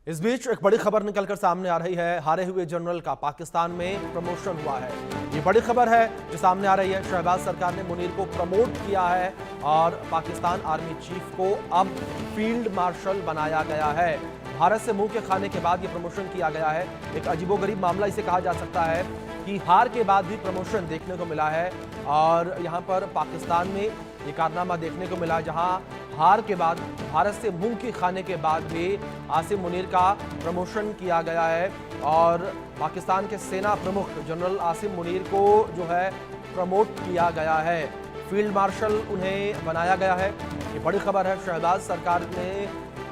इस बीच एक बड़ी खबर निकलकर सामने आ रही है। हारे हुए जनरल का पाकिस्तान में प्रमोशन हुआ है। ये बड़ी खबर है जो सामने आ रही है। शहबाज सरकार ने मुनीर को प्रमोट किया है और पाकिस्तान आर्मी चीफ को अब फील्ड मार्शल बनाया गया है। भारत से मुंह के खाने के बाद ये प्रमोशन किया गया है। एक अजीबोगरीब मामला इसे कहा जा सकता है कि हार के बाद भी प्रमोशन देखने को मिला है और यहाँ पर पाकिस्तान में ये कारनामा देखने को मिला जहां हार के बाद, भारत से मुंह की खाने के बाद भी आसिम मुनीर का प्रमोशन किया गया है और पाकिस्तान के सेना प्रमुख जनरल आसिम मुनीर को जो है प्रमोट किया गया है। फील्ड मार्शल उन्हें बनाया गया है। ये बड़ी खबर है। शहबाज सरकार ने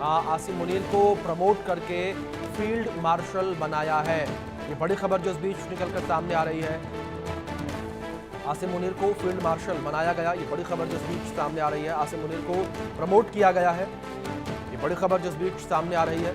आसिम मुनीर को प्रमोट करके फील्ड मार्शल बनाया है। ये बड़ी खबर जो इस बीच निकलकर सामने आ रही है। आसिम मुनीर को फील्ड मार्शल बनाया गया। ये बड़ी खबर जो इस बीच सामने आ रही है। आसिम मुनीर को प्रमोट किया गया है। ये बड़ी खबर जो इस बीच सामने आ रही है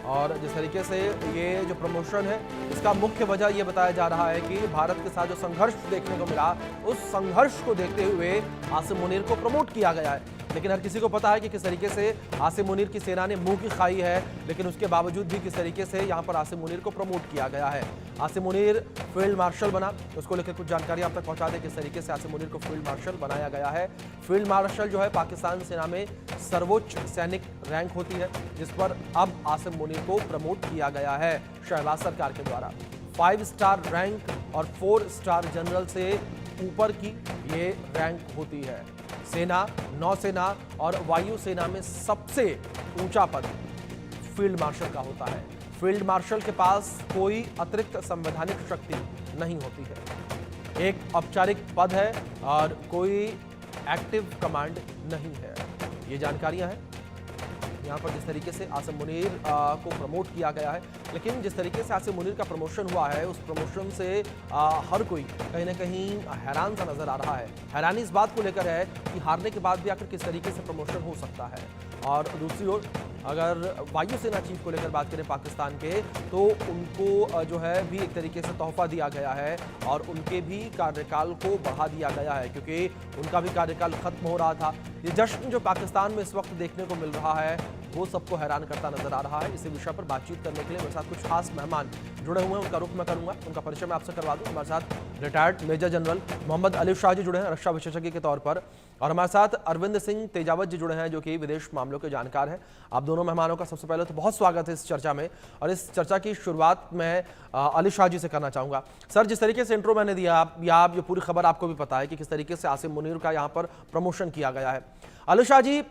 और जिस तरीके से ये जो प्रमोशन है इसका मुख्य वजह ये बताया जा रहा है कि भारत के साथ जो संघर्ष देखने को मिला उस संघर्ष को देखते हुए आसिम मुनीर को प्रमोट किया गया है। लेकिन हर किसी को पता है कि किस तरीके से आसिम मुनीर की सेना ने मुंह की खाई है, लेकिन उसके बावजूद भी किस तरीके से यहाँ पर आसिम मुनीर को प्रमोट किया गया है। आसिम मुनीर फील्ड मार्शल बना, उसको लेकर कुछ जानकारी आप तक पहुंचा दें किस तरीके से आसिम मुनीर को फील्ड मार्शल बनाया गया है। फील्ड मार्शल जो है पाकिस्तान सेना में सर्वोच्च सैनिक रैंक होती है, जिस पर अब आसिम मुनीर को प्रमोट किया गया है शहबाज सरकार के द्वारा। 5 स्टार रैंक और 4 स्टार जनरल से ऊपर की ये रैंक होती है। सेना, नौसेना और वायुसेना में सबसे ऊंचा पद फील्ड मार्शल का होता है। फील्ड मार्शल के पास कोई अतिरिक्त संवैधानिक शक्ति नहीं होती है। एक औपचारिक पद है और कोई एक्टिव कमांड नहीं है। ये जानकारियां हैं यहाँ पर जिस तरीके से आसिम मुनीर को प्रमोट किया गया है। लेकिन जिस तरीके से आसिम मुनीर का प्रमोशन हुआ है उस प्रमोशन से हर कोई कहीं ना कहीं हैरान सा नजर आ रहा है। हैरानी इस बात को लेकर है कि हारने के बाद भी आखिर किस तरीके से प्रमोशन हो सकता है। और दूसरी ओर अगर वायुसेना चीफ को लेकर बात करें पाकिस्तान के, तो उनको जो है भी एक तरीके से तोहफा दिया गया है और उनके भी कार्यकाल को बढ़ा दिया गया है क्योंकि उनका भी कार्यकाल खत्म हो रहा था। ये जश्न जो पाकिस्तान में इस वक्त देखने को मिल रहा है वो सबको हैरान करता नजर आ रहा है। इसी विषय पर बातचीत करने के लिए मेरे साथ कुछ खास मेहमान जुड़े हुए हैं, उनका रुख मैं करूंगा, उनका परिचय मैं आपसे करवा दूं। हमारे साथ retired major general Mohammed Ali Shah ji जुड़े हैं रक्षा विशेषज्ञ के तौर पर, और हमारे साथ अरविंद सिंह तेजावत जी जुड़े हैं जो कि विदेश मामलों के जानकार हैं। आप दोनों मेहमानों का सबसे पहले तो बहुत स्वागत है इस चर्चा में, और इस चर्चा की शुरुआत मैं अली शाह जी से करना चाहूँगा। सर, जिस तरीके से इंट्रो मैंने दिया या ये पूरी खबर आपको भी पता है कि किस तरीके से आसिम मुनीर का यहाँ पर प्रमोशन किया गया है। अली शाह जी,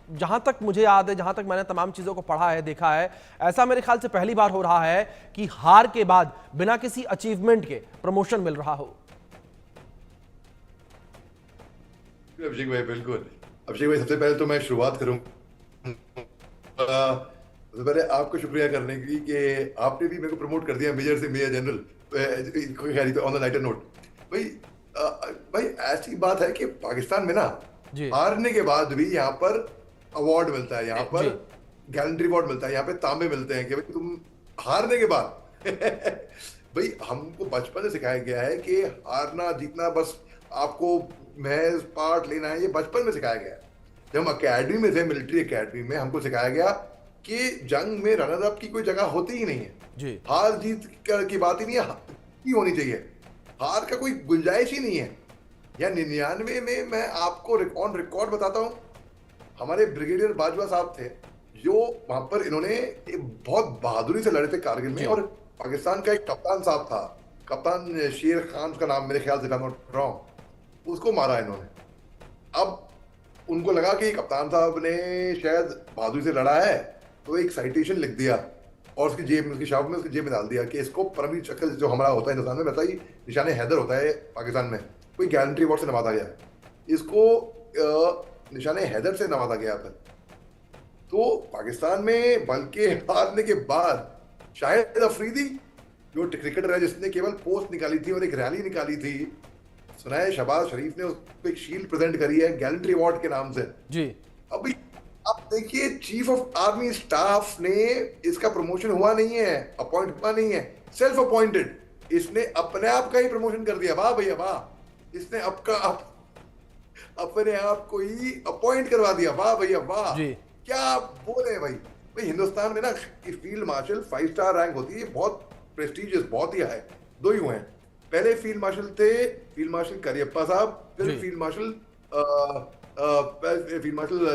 जहां तक मुझे याद है, जहां तक मैंने तमाम चीजों को पढ़ा है, देखा है, ऐसा मेरे ख्याल से पहली बार हो रहा है कि हार के बाद बिना किसी अचीवमेंट के प्रमोशन मिल रहा हो। अभिषेक भाई, बिल्कुल। अभिषेक भाई, सबसे पहले तो मैं शुरुआत करूं सबसे पहले आपको शुक्रिया करने की कि आपने भी मेरे को प्रमोट कर दिया मेजर से major general. On the lighter note भाई ऐसी बात है कि पाकिस्तान में ना हारने के बाद भी यहाँ पर अवार्ड मिलता है, यहाँ पर गैलेंट्री अवार्ड मिलता है, यहाँ पे तांबे मिलते हैं कि भाई तुम हारने के बाद भाई हमको बचपन से सिखाया गया है कि हारना जीतना बस आपको महज पार्ट लेना है। ये बचपन में सिखाया गया है। जब हम अकेडमी में थे, मिलिट्री अकेडमी में, हमको सिखाया गया कि जंग में रनर अप की कोई जगह होती ही नहीं है। हार जीत की बात ही नहीं है, होनी चाहिए। हार का कोई गुंजाइश ही नहीं है। या 99 में मैं आपको ऑन रिकॉर्ड बताता हूं, हमारे ब्रिगेडियर बाजवा साहब थे जो वहां पर इन्होंने बहुत बहादुरी से लड़े थे कारगिल में, और पाकिस्तान का एक कप्तान साहब था, कप्तान शेर खान का नाम मेरे ख्याल से, नॉट, उसको मारा इन्होंने। अब उनको लगा कि कप्तान साहब ने शायद बहादुरी से लड़ा है, तो एक साइटेशन लिख दिया और उसकी जेब में, उसकी शाप में, उसकी जेब में डाल दिया कि इसको परमवीर चक्र जो हमारा होता है हिंदुस्तान में, वैसा ही निशाने हैदर होता है पाकिस्तान में, कोई गैलेंट्री अवार्ड से नवाजा गया। इसको निशाने हैदर से नवाजा गया था। तो पाकिस्तान में बल्कि हारने के बाद शाहिद अफरीदी जो क्रिकेटर है जिसने केवल पोस्ट निकाली थी और एक रैली निकाली थी, सुना है शहबाज शरीफ ने उसको एक शील्ड प्रेजेंट करी है गैलेंट्री अवार्ड के नाम से जी। अभी आप देखिए, चीफ ऑफ आर्मी स्टाफ ने, इसका प्रमोशन हुआ नहीं है, अपॉइंट हुआ नहीं है, सेल्फ अपॉइंटेड। इसने अपने आप का ही प्रमोशन कर दिया। वाह भैया वाह, इसने अपने आप को ही अपॉइंट करवा दिया। वाह भैया वाह, क्या बोले भाई। भाई हिंदुस्तान में ना फील्ड मार्शल 5 स्टार रैंक होती है, बहुत प्रेस्टिजियस, बहुत ही है। दो ही हुए हैं, पहले फील्ड मार्शल थे फील्ड मार्शल करियप्पा साहब, फिर फील्ड मार्शल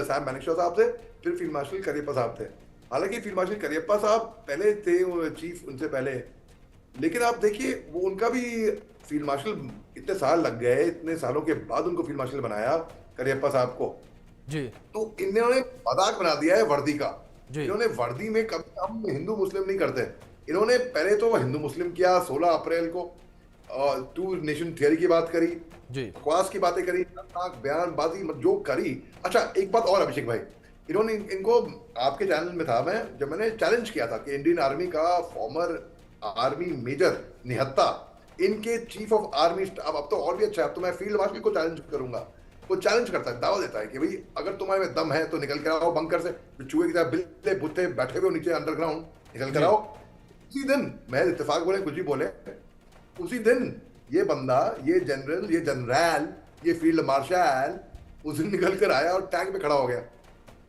सैम मानेकशॉ साहब थे, फिर फील्ड मार्शल करियप्पा साहब थे। हालांकि फील्ड मार्शल करियप्पा साहब पहले थे चीफ उनसे पहले, लेकिन आप देखिए वो उनका भी फील्ड मार्शल इतने साल लग गए, इतने सालों के बाद उनको फील्ड मार्शल बनाया करियप्पा साहब को जी। तो इन्होंने मजाक बना दिया है वर्दी का। जी। इन्होंने वर्दी में कभी हम हिंदू मुस्लिम नहीं करते, इन्होंने पहले तो हिंदू मुस्लिम किया 16 अप्रैल को, टू नेशन थियरी की बात करी, बकवास की बातें करी, बयानबाजी जो करी। अच्छा एक बात और अभिषेक भाई, इन्होंने इनको आपके चैनल में था मैं जब मैंने चैलेंज किया था कि इंडियन आर्मी का फॉर्मर आर्मी मेजर निहत्ता इनके चीफ ऑफ आर्मी स्टाफ, अब तो और भी अच्छा है, अब तो मैं फील्ड मार्शल को चैलेंज करूंगा। वो चैलेंज करता है, दावा देता है कि भाई अगर तुम्हारे में दम है तो निकल कर आओ बंकर से, चूहे की तरह बिल्ले बुत्ते बैठे हुए नीचे अंडरग्राउंड, निकल कर आओ। उसी दिन मैं इत्तेफाक बोले कुछ भी बोले, उसी दिन ये बंदा, ये जनरल, ये जनरल, ये फील्ड मार्शल उस दिन निकल कर आया और टैंक पे खड़ा हो गया,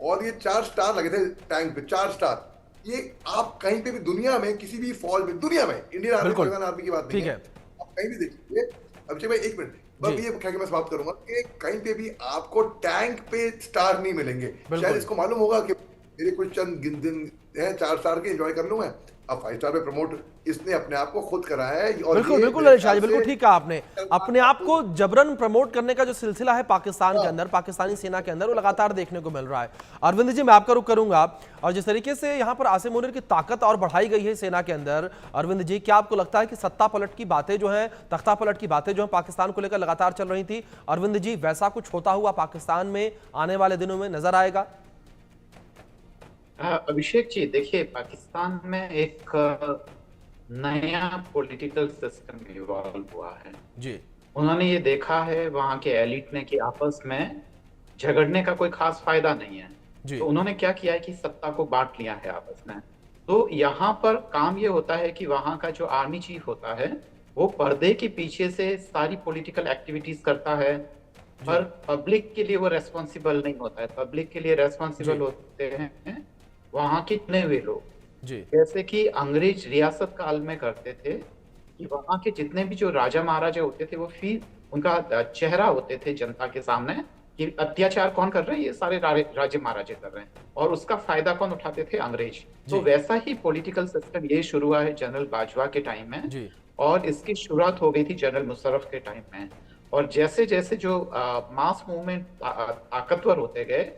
और ये 4 स्टार लगे थे टैंक पे, 4 स्टार। ये आप कहीं पे भी दुनिया में किसी भी फौज में, दुनिया में, इंडियन आर्मी पाकिस्तान आर्मी की बात नहीं है, आप कहीं भी देखिए। अभिषेक भाई एक मिनट बस ये कह के मैं समाप्त करूंगा कि कहीं पे भी आपको टैंक पे स्टार नहीं मिलेंगे। शायद इसको मालूम होगा कि मेरे कुछ चंद दिन है 4 स्टार के, एंजॉय कर लूं मैं, अब 5 स्टार पे प्रमोट इसने अपने आप को खुद कराया है। और बिल्कुल बिल्कुल ललित शाह जी, बिल्कुल ठीक कहा आपने। अपने आप को जबरन प्रमोट करने का जो सिलसिला है पाकिस्तान के अंदर, पाकिस्तानी सेना के अंदर, वो लगातार देखने को मिल रहा है। अरविंद जी मैं आपका रुख करूंगा, और जिस तरीके से यहाँ पर आसिम मुनीर की ताकत और बढ़ाई गई है सेना के अंदर, अरविंद जी क्या आपको लगता है कि सत्ता पलट की बातें जो है, तख्ता पलट की बातें जो है पाकिस्तान को लेकर लगातार चल रही थी, अरविंद जी वैसा कुछ होता हुआ पाकिस्तान में आने वाले दिनों में नजर आएगा? अभिषेक जी देखिए, पाकिस्तान में एक नया पॉलिटिकल सिस्टम इवॉल्व हुआ है जी। उन्होंने ये देखा है वहां के एलिट ने कि आपस में झगड़ने का कोई खास फायदा नहीं है, तो उन्होंने क्या किया है कि सत्ता को बांट लिया है आपस में। तो यहाँ पर काम ये होता है कि वहां का जो आर्मी चीफ होता है वो पर्दे के पीछे से सारी पॉलिटिकल एक्टिविटीज करता है, पर पब्लिक के लिए वो रेस्पॉन्सिबल नहीं होता है। पब्लिक के लिए रेस्पॉन्सिबल होते हैं वहां के चुने हुए लोग, जैसे कि अंग्रेज रियासत काल में करते थे कि वहां के जितने भी जो राजा महाराजा होते थे वो फिर उनका चेहरा होते थे जनता के सामने कि अत्याचार कौन कर रहे हैं, ये सारे राजे महाराजे कर रहे हैं, और उसका फायदा कौन उठाते थे, अंग्रेज। तो वैसा ही पॉलिटिकल सिस्टम ये शुरू हुआ है जनरल बाजवा के टाइम में, और इसकी शुरुआत हो गई थी जनरल मुशर्रफ के टाइम में। और जैसे जैसे जो मास मूवमेंट ताकतवर होते गए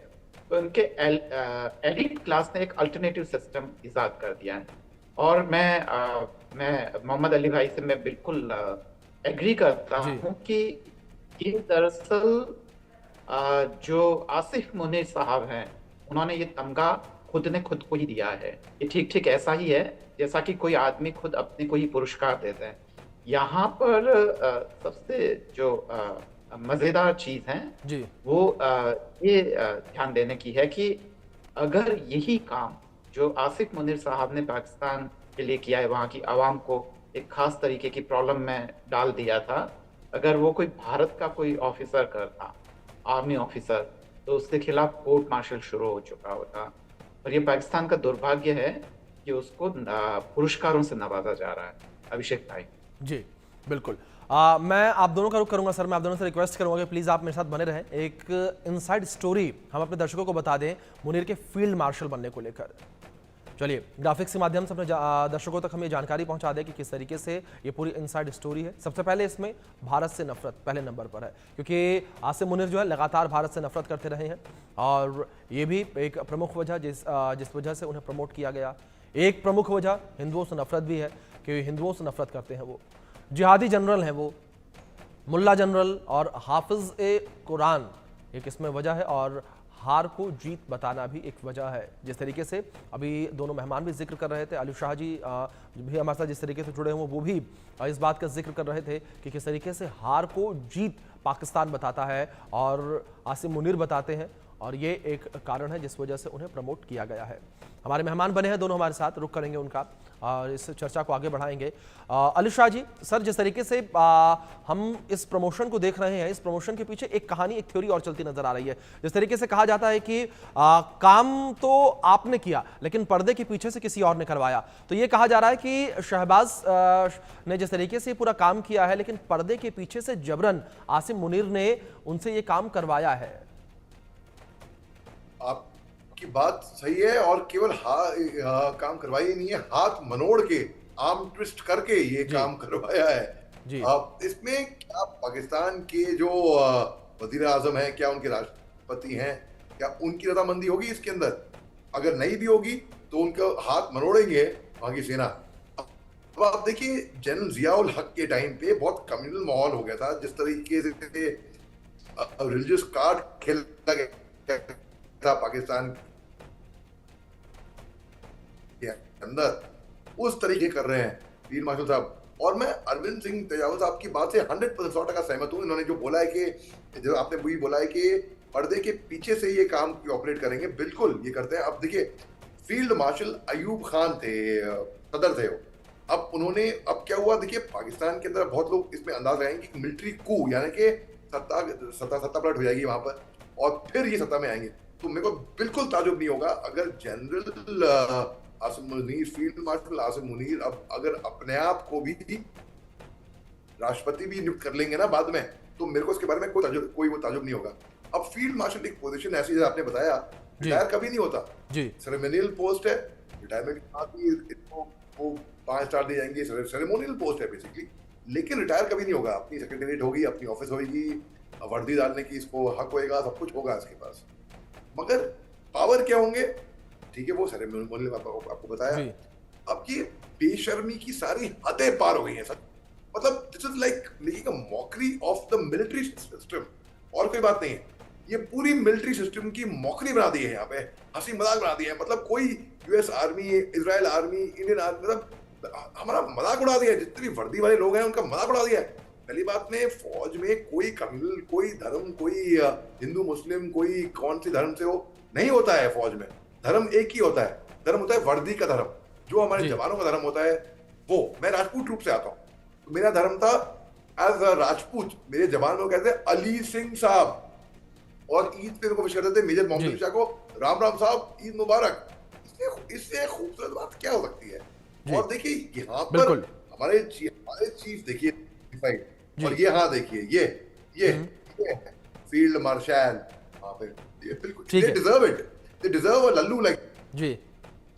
तो उनके एलिट क्लास ने एक अल्टरनेटिव सिस्टम इजाद कर दिया है। और मैं मोहम्मद अली भाई से मैं बिल्कुल एग्री करता हूँ कि ये दरअसल जो आसिफ मुनीर साहब हैं उन्होंने ये तमगा खुद ने खुद को ही दिया है। ये ठीक ठीक ऐसा ही है जैसा कि कोई आदमी खुद अपने को ही पुरस्कार देता है। यहाँ पर सबसे जो मजेदार चीज है वो ये ध्यान देने की है कि अगर यही काम जो आसिफ मुनीर साहब ने पाकिस्तान के लिए किया है, वहाँ की आवाम को एक खास तरीके की प्रॉब्लम में डाल दिया था, अगर वो कोई भारत का कोई ऑफिसर करता, आर्मी ऑफिसर, तो उसके खिलाफ कोर्ट मार्शल शुरू हो चुका होता। और ये पाकिस्तान का दुर्भाग्य है कि उसको पुरस्कारों से नवाजा जा रहा है। अभिषेक भाई जी बिल्कुल। मैं आप दोनों का रुख करूंगा सर, मैं आप दोनों से रिक्वेस्ट करूंगा कि प्लीज़ आप मेरे साथ बने रहें। एक इनसाइड स्टोरी हम अपने दर्शकों को बता दें मुनीर के फील्ड मार्शल बनने को लेकर। चलिए ग्राफिक्स के माध्यम से अपने दर्शकों तक हम ये जानकारी पहुंचा दें कि किस तरीके से ये पूरी इनसाइड स्टोरी है। सबसे पहले इसमें भारत से नफरत पहले नंबर पर है, क्योंकि आसिम मुनीर जो है लगातार भारत से नफरत करते रहे हैं, और ये भी एक प्रमुख वजह जिस वजह से उन्हें प्रमोट किया गया। एक प्रमुख वजह हिंदुओं से नफरत भी है कि हिंदुओं से नफरत करते हैं, वो जिहादी जनरल हैं, वो मुल्ला जनरल और हाफिज ए कुरान, एक इसमें वजह है, और हार को जीत बताना भी एक वजह है। जिस तरीके से अभी दोनों मेहमान भी जिक्र कर रहे थे, आलू शाह जी भी हमारे साथ जिस तरीके से जुड़े हुए वो भी इस बात का जिक्र कर रहे थे कि किस तरीके से हार को जीत पाकिस्तान बताता है और आसिम मुनीर बताते हैं। और ये एक कारण है जिस वजह से उन्हें प्रमोट किया गया है। हमारे मेहमान बने हैं दोनों हमारे साथ, रुक करेंगे उनका और इस चर्चा को आगे बढ़ाएंगे। अली शाह जी, सर जिस तरीके से हम इस प्रमोशन को देख रहे हैं, इस प्रमोशन के पीछे एक कहानी, एक थ्योरी और चलती नजर आ रही है। जिस तरीके से कहा जाता है कि काम तो आपने किया लेकिन पर्दे के पीछे से किसी और ने करवाया, तो ये कहा जा रहा है कि शहबाज ने जिस तरीके से पूरा काम किया है लेकिन पर्दे के पीछे से जबरन आसिम मुनीर ने उनसे ये काम करवाया है। आपकी बात सही है, और केवल काम करवाई नहीं है, हाथ मरोड़ के, आर्म ट्विस्ट करके ये काम करवाया है जी। इसमें क्या पाकिस्तान के जो वजीर आजम है, क्या उनके राष्ट्रपति हैं, क्या उनकी रजामंदी होगी इसके अंदर? अगर नहीं भी होगी तो उनका हाथ मरोड़ेंगे वहां की सेना। अब आप देखिए, जनरल जियाउल हक के टाइम पे बहुत कम्युनल माहौल हो गया था। जिस तरीके से रिलीजियस कार्ड खेला गया था पाकिस्तान के अंदर, उस तरीके कर रहे हैं फील्ड मार्शल साहब। और मैं अरविंद सिंह तेजावत साहब की बात से 100% 100% सहमत हूँ। इन्होंने जो बोला है कि जो आपने वही बोला है कि पर्दे के पीछे से ये काम ऑपरेट करेंगे, बिल्कुल ये करते हैं। अब देखिए, फील्ड मार्शल अयूब खान थे, सदर थे वो। अब उन्होंने, अब क्या हुआ, देखिए पाकिस्तान के अंदर बहुत लोग इसमें अंदाज लगाएंगे कि मिलिट्री कू, यानी कि सत्ता पलट हो जाएगी वहां पर और फिर ये सत्ता में आएंगे। तो मेरे को बिल्कुल ताजुब नहीं होगा अगर general Asim Munir, field marshal Asim Munir अब अगर अपने आप को भी राष्ट्रपति भी नियुक्त कर लेंगे ना बाद में, तो मेरे को इसके बारे में कोई वो ताजुब नहीं होगा। अब फील्ड मार्शल एक पोजीशन ऐसी, जैसे आपने बताया, रिटायर कभी नहीं होता जी, सेरेमोनियल पोस्ट है। रिटायरमेंट के बाद भी इसको वो 5 स्टार दिए जाएंगे, सेरेमोनियल पोस्ट है बेसिकली, लेकिन रिटायर कभी नहीं होगा। अपनी सेक्रेटरीट होगी, अपनी ऑफिस होगी, वर्दी डालने की इसको हक होएगा, सब कुछ होगा इसके पास। मगर पावर क्या होंगे, ठीक है, वो सेरेमोनियल आपको बताया। अब ये बेशर्मी की सारी हदें पार हो गई हैं सर। मतलब this is like making a mockery of the military system, और कोई बात नहीं है। ये पूरी मिलिट्री सिस्टम की मॉकरी बना दी है, यहाँ पे हंसी मजाक बना दिया है। मतलब कोई US army, Israel army, Indian army, मतलब हमारा मजाक उड़ा दिया है। जितने भी वर्दी वाले लोग हैं उनका मजाक उड़ा दिया है। पहली बात में, फौज में कोई कम्युनल, कोई धर्म, कोई हिंदू मुस्लिम, कोई कौन सी धर्म से हो नहीं होता है। फौज में धर्म एक ही होता है, धर्म होता है वर्दी का धर्म, जो हमारे जवानों का धर्म होता है वो। मैं राजपूत रूप से आता हूँ, तो मेरा धर्म था एज अ राजपूत। मेरे जवान लोग कहते हैं अली सिंह साहब, और ईद पे को विश करते थे मेजर मोहम्मद शाह को, राम राम साहब, ईद मुबारक। इससे खूबसूरत बात क्या हो सकती है? और देखिए यहाँ पर हमारे चीफ देखिए, और ये हाँ देखिए, ये फील्ड मार्शल, बिल्कुल they deserve it, they deserve a लल्लू लाइक। जी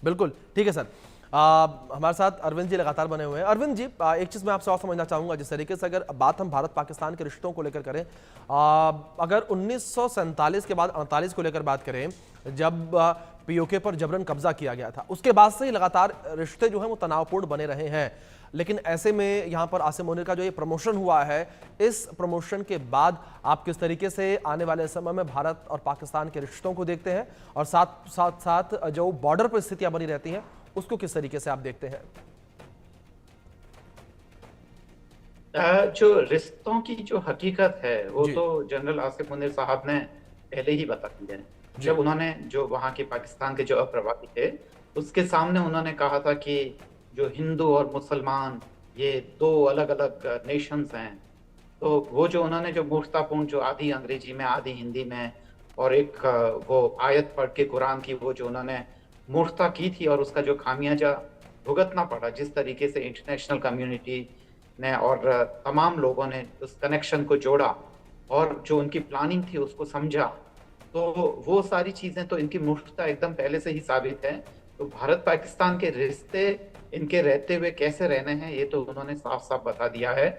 बिल्कुल ठीक है सर। हमारे साथ अरविंद जी लगातार बने हुए हैं। अरविंद जी, एक चीज़ मैं आपसे और समझना चाहूँगा, जिस तरीके से अगर बात हम भारत पाकिस्तान के रिश्तों को लेकर करें, अगर 1947 के बाद 48 को लेकर बात करें, जब पीओके पर जबरन कब्जा किया गया था, उसके बाद से ही लगातार रिश्ते जो हैं वो तनावपूर्ण बने रहे हैं। लेकिन ऐसे में यहाँ पर आसिम मुनीर का जो ये प्रमोशन हुआ है, इस प्रमोशन के बाद आप किस तरीके से आने वाले समय में भारत और पाकिस्तान के रिश्तों को देखते हैं, और साथ साथ साथ जो बॉर्डर पर स्थितियां बनी रहती हैं उसको किस तरीके से आप देखते हैं? जो रिश्तों की जो हकीकत है वो तो जनरल आसिम मुनीर साहब ने पहले ही बता दी है। जब उन्होंने जो वहां के पाकिस्तान के जो अप्रवासी थे उसके सामने उन्होंने कहा था कि जो हिंदू और मुसलमान ये दो अलग अलग नेशंस हैं, तो वो जो उन्होंने जो मूर्खतापूर्ण, जो आधी अंग्रेजी में आधी हिंदी में, और एक वो आयत पढ़ के कुरान की वो जो उन्होंने मूर्खता की थी, और उसका जो खामियाजा भुगतना पड़ा, जिस तरीके से इंटरनेशनल कम्युनिटी ने और तमाम लोगों ने उस कनेक्शन को जोड़ा और जो उनकी प्लानिंग थी उसको समझा, तो वो सारी चीजें तो इनकी मूर्खता एकदम पहले से ही साबित है। तो भारत पाकिस्तान के रिश्ते इनके रहते हुए कैसे रहने हैं, ये तो उन्होंने साफ साफ बता दिया है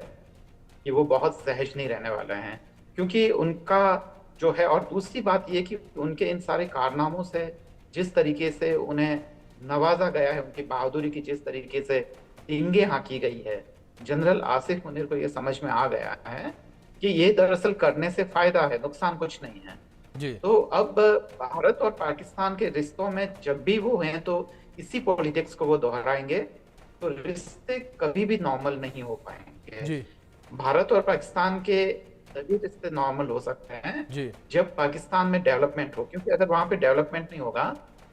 कि वो बहुत सहज नहीं रहने वाले हैं, क्योंकि उनका जो है। और दूसरी बात ये कि उनके इन सारे कारनामों से, जिस तरीके से उन्हें नवाजा गया है, उनकी बहादुरी की जिस तरीके से टींगे हाँकी गई है, जनरल आसिफ मुनीर को ये समझ में आ गया है कि ये दरअसल करने से फायदा है, नुकसान कुछ नहीं है जी। तो अब भारत और पाकिस्तान के रिश्तों में जब भी वो हैं तो इसी पॉलिटिक्स को वो दोहराएंगे, तो रिश्ते कभी भी नॉर्मल नहीं हो पाएंगे जी। भारत और पाकिस्तान के तभी रिश्ते नॉर्मल हो सकते हैं जी जब पाकिस्तान में डेवलपमेंट हो, क्योंकि अगर वहां पे डेवलपमेंट नहीं होगा,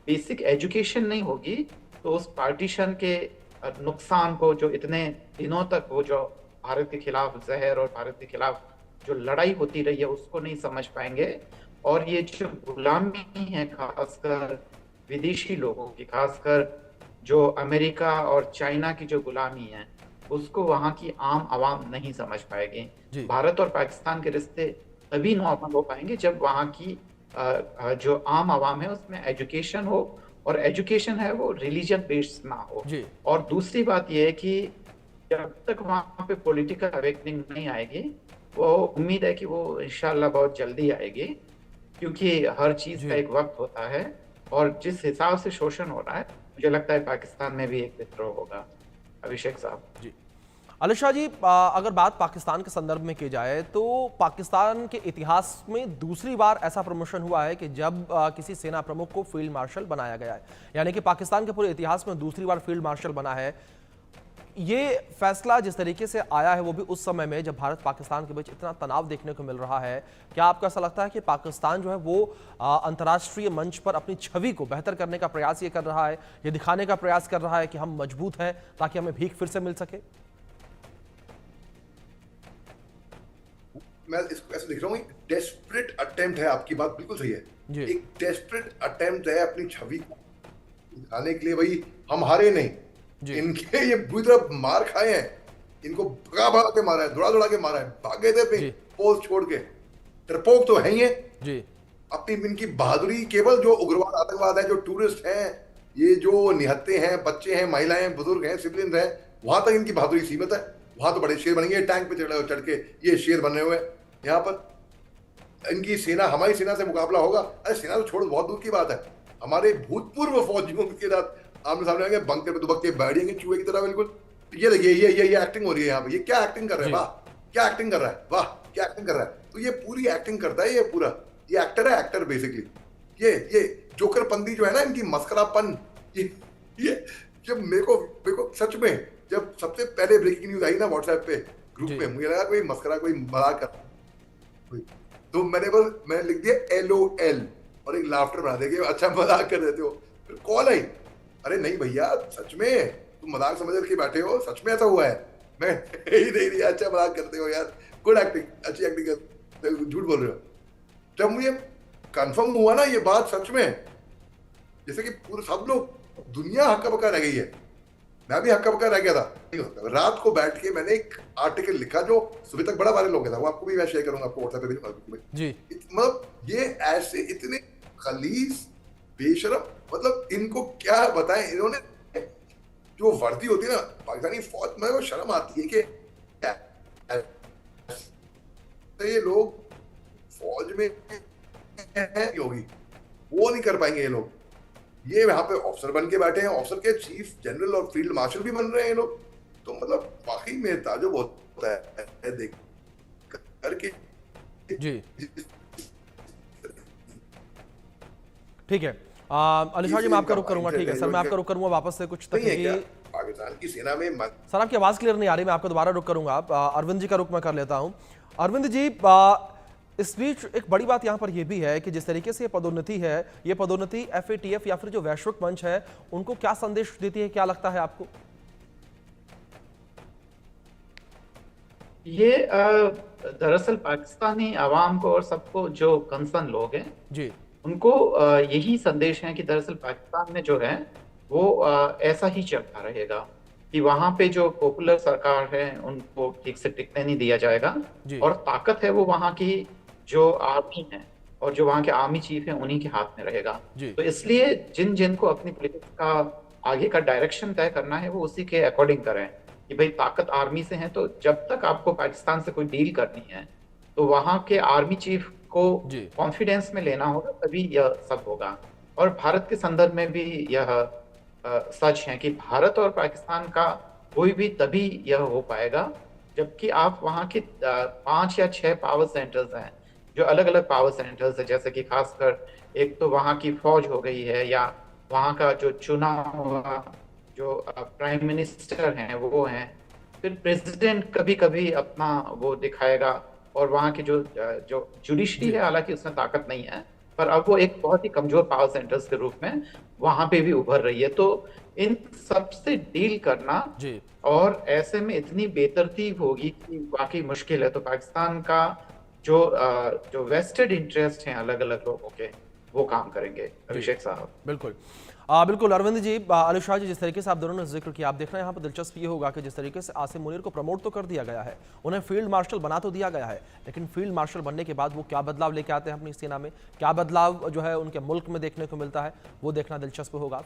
बेसिक एजुकेशन नहीं होगी, तो उस पार्टीशन के नुकसान को, जो इतने दिनों तक वो जो भारत के खिलाफ जहर और भारत के खिलाफ जो लड़ाई होती रही है उसको नहीं समझ पाएंगे। और ये जो गुलामी है खासकर विदेशी लोगों की, खासकर जो अमेरिका और चाइना की जो गुलामी है, उसको वहां की आम आवाम नहीं समझ पाएगी। जी भारत और पाकिस्तान के रिश्ते तभी नॉर्मल हो पाएंगे जब वहाँ की जो आम आवाम है उसमें एजुकेशन हो, और एजुकेशन है वो रिलीजन बेस्ड ना हो। जी और दूसरी बात यह है कि जब तक वहाँ पे पॉलिटिकल अवेकनिंग नहीं आएगी, वो उम्मीद है कि वो इंशाल्लाह बहुत जल्दी आएगी, क्योंकि हर चीज का जी एक वक्त होता है। और जिस हिसाब से शोषण हो रहा है, मुझे लगता है पाकिस्तान में भी एक विद्रोह होगा। अभिषेक साहब जी अलिशा जी, अगर बात पाकिस्तान के संदर्भ में की जाए तो पाकिस्तान के इतिहास में दूसरी बार ऐसा प्रमोशन हुआ है कि जब किसी सेना प्रमुख को फील्ड मार्शल बनाया गया है, यानी कि पाकिस्तान के पूरे इतिहास में दूसरी बार फील्ड मार्शल बना है। ये फैसला जिस तरीके से आया है वो भी उस समय में जब भारत पाकिस्तान के बीच इतना तनाव देखने को मिल रहा है। क्या आपको ऐसा लगता है कि पाकिस्तान जो है वो अंतर्राष्ट्रीय मंच पर अपनी छवि को बेहतर करने का प्रयास ये कर रहा है, ये दिखाने का प्रयास कर रहा है कि हम मजबूत हैं ताकि हमें भीख फिर से मिल सके? मैं इसको ऐसे देख रहा हूँ, डेस्परेट अटेम्प्ट है। आपकी बात बिल्कुल सही है, एक डेस्परेट अटेम्प्ट है अपनी छवि को दिखाने के लिए। भाई हम हारे नहीं, इनके ये बुरी तरह मार खाए हैं, इनको भगा भगा के मारा है, दौड़ा दौड़ा के मारा है, भागे थे पोस्ट छोड़ के। डरपोक तो है ही है जी। अपनी इनकी बहादुरी केवल जो उग्रवाद आतंकवाद है, जो टूरिस्ट हैं, ये जो निहत्ते हैं, बच्चे हैं, महिलाएं हैं, बुजुर्ग हैं, सिविलियंस हैं, वहां तक इनकी बहादुरी सीमित है। वहां तो बड़े शेर बनेंगे, टैंक पे चढ़ के ये शेर बने हुए। यहाँ पर इनकी सेना, हमारी सेना से मुकाबला होगा? अरे सेना तो छोड़, बहुत दूर की बात है। हमारे भूतपूर्व फौजियों के साथ आमने सामने आएंगे, बंकर पे दुबक के बैठेंगे चूहे की तरह बिल्कुल। ये देखिए, ये एक्टिंग हो रही है यहाँ पे। ये क्या एक्टिंग कर रहे हैं? वाह क्या एक्टिंग कर रहा है, वाह क्या एक्टिंग कर रहा है। तो ये पूरी एक्टिंग करता है, ये पूरा ये एक्टर है, एक्टर बेसिकली। ये जोकरपंती जो है ना, इनकी मस्करापन, ये जब मेरे को सच में जब सबसे पहले ब्रेकिंग न्यूज आई ना व्हाट्सएप पे ग्रुप में, मुझे लगा कोई मस्करा, कोई मजाक कर, तो मैंने लिख दिया LOL और एक लाफ्टर बना दिया कि अच्छा मजाक कर देते हो। फिर कॉल आई, अरे नहीं भैया सच में तुम मजाक समझ के बैठे हो, सच में ऐसा हुआ है। मैं ही नहीं दिया, अच्छा मजाक करते हो यार, गुड एक्टिंग, अच्छी एक्टिंग कर, झूठ बोल रहे हो। जब मुझे कंफर्म हुआ ना ये बात सच में, जैसे कि पूरे सब लोग, दुनिया हक्का बक्का रह गई है, मैं भी हक्का बक्का रह गया था। रात को बैठ के मैंने एक आर्टिकल लिखा जो सुबह तक बड़ा वायरल हो गया था, वो आपको भी मैं शेयर करूंगा, आपको व्हाट्सएप पे भी जी। मतलब ये ऐसे इतने खलीस बेशरम, मतलब इनको क्या बताएं। इन्होंने जो वर्दी होती है ना पाकिस्तानी फौज में, वो शर्म आती है कि ये लोग फौज में होगी, वो नहीं कर पाएंगे ये लोग। ये यहाँ पे ऑफिसर बन के बैठे हैं, ऑफिसर के चीफ जनरल और फील्ड मार्शल भी बन रहे हैं ये लोग। तो मतलब वाकई में ताजुब होता है देख करके जी। ठीक है अलिशा जी, मैं आपका रुख करूंगा। ठीक है सर, मैं आपका रुख करूंगा वापस से कुछ तकनीकी। पाकिस्तान की सेना में सर आपकी आवाज क्लियर नहीं आ रही, मैं आपको दोबारा रुख करूंगा। अरविंद जी का रुख मैं कर लेता हूं। अरविंद जी, इस बीच एक बड़ी बात यहां पर यह भी है कि जिस तरीके से ये पदोन्नति है, ये पदोन्नति FATF या फिर जो वैश्विक मंच है उनको क्या संदेश देती है, क्या लगता है आपको? ये दरअसल पाकिस्तानी आवाम को और सबको, जो कंसर्न लोग हैं जी, उनको यही संदेश है कि दरअसल पाकिस्तान में जो है वो ऐसा ही चलता रहेगा, कि वहां पे जो पॉपुलर सरकार है उनको ठीक से टिकने नहीं दिया जाएगा, और ताकत है वो वहां की जो आर्मी है और जो वहां के आर्मी चीफ है उन्हीं के हाथ में रहेगा। तो इसलिए जिनको अपनी पॉलिटिक्स का आगे का डायरेक्शन तय करना है वो उसी के अकॉर्डिंग करें, कि भाई ताकत आर्मी से है, तो जब तक आपको पाकिस्तान से कोई डील करनी है तो वहां के आर्मी चीफ को कॉन्फिडेंस में लेना होगा, तभी यह सब होगा। और भारत के संदर्भ में भी यह सच है कि भारत और पाकिस्तान का कोई भी तभी यह हो पाएगा जबकि आप वहाँ के 5 या 6 पावर सेंटर्स हैं, जो अलग अलग पावर सेंटर्स है, जैसे कि खासकर एक तो वहाँ की फौज हो गई है, या वहाँ का जो चुना हुआ जो प्राइम मिनिस्टर हैं वो हैं, फिर प्रेसिडेंट कभी कभी अपना वो दिखाएगा, और वहाँ की जो जुडिशरी है, हालांकि उसमें ताकत नहीं है, पर अब वो एक बहुत ही कमजोर पावर सेंटर्स के रूप में वहां पे भी उभर रही है। तो इन सब से डील करना और ऐसे में इतनी बेतरतीब होगी कि वाकई मुश्किल है। तो पाकिस्तान का जो वेस्टेड इंटरेस्ट हैं अलग अलग लोगों के, वो काम करेंगे। अभिषेक साहब बिल्कुल बिल्कुल अरविंद जी, अली शाह जी, जिस तरीके से आप दोनों ने जिक्र किया, आप देख रहे हैं यहाँ पर दिलचस्प ये होगा कि जिस तरीके से आसिम मुनीर को प्रमोट तो कर दिया गया है, उन्हें फील्ड मार्शल बना तो दिया गया है, लेकिन फील्ड मार्शल बनने के बाद वो क्या बदलाव लेके आते हैं अपनी सेना में, क्या बदलाव जो है उनके मुल्क में देखने को मिलता है, वो देखना दिलचस्प होगा।